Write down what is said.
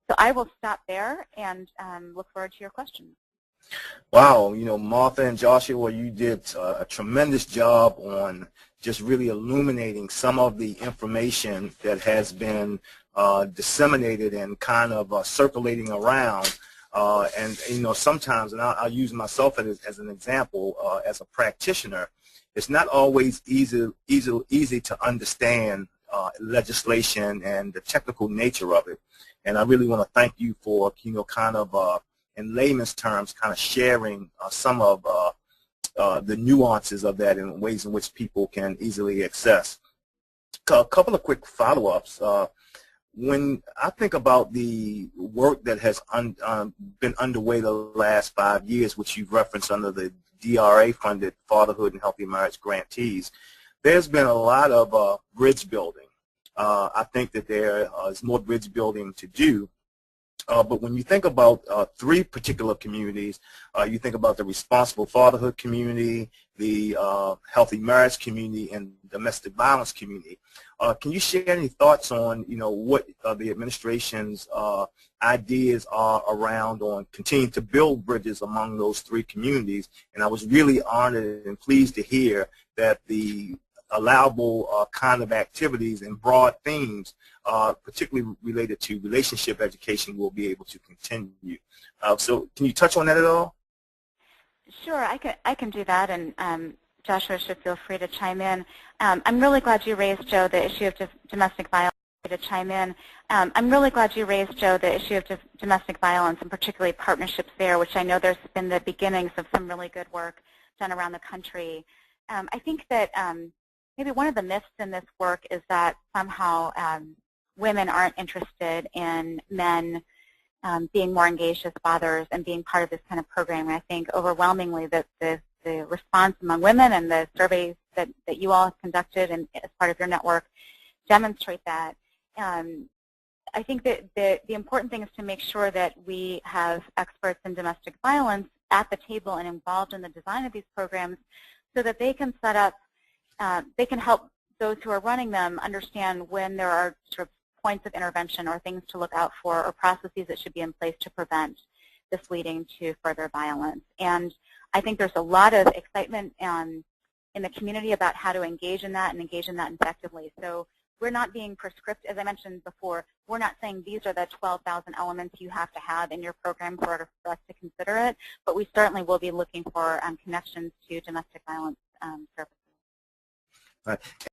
So I will stop there and look forward to your questions. Wow, Martha and Joshua, you did a tremendous job on just really illuminating some of the information that has been disseminated and kind of circulating around. And sometimes, and I'll use myself as an example, as a practitioner, it's not always easy to understand legislation and the technical nature of it. And I really want to thank you for, kind of in layman's terms, kind of sharing some of the nuances of that in ways in which people can easily access. A couple of quick follow-ups. When I think about the work that has been underway the last 5 years, which you've referenced under the DRA-funded Fatherhood and Healthy Marriage grantees, there's been a lot of bridge building. I think that there is more bridge building to do. But when you think about three particular communities, you think about the responsible fatherhood community, the healthy marriage community, and domestic violence community. Can you share any thoughts on, what the administration's ideas are around on continuing to build bridges among those three communities? And I was really honored and pleased to hear that the allowable kind of activities and broad themes, particularly related to relationship education, will be able to continue. So can you touch on that at all? Sure, I can do that, and Joshua should feel free to chime in. I'm really glad you raised, Joe, the issue of domestic violence. I'm really glad you raised, Joe, the issue of domestic violence, and particularly partnerships there, which I know there's been the beginnings of some really good work done around the country. I think that maybe one of the myths in this work is that somehow women aren't interested in men being more engaged as fathers and being part of this kind of program. And I think overwhelmingly that the response among women and the surveys that you all have conducted and as part of your network demonstrate that. I think that the important thing is to make sure that we have experts in domestic violence at the table and involved in the design of these programs so that they can set up, they can help those who are running them understand when there are sort of points of intervention or things to look out for or processes that should be in place to prevent this leading to further violence. And I think there's a lot of excitement in the community about how to engage in that and engage in that effectively. So we're not being prescriptive, as I mentioned before, we're not saying these are the 12,000 elements you have to have in your program in order for us to consider it, but we certainly will be looking for connections to domestic violence services. Right.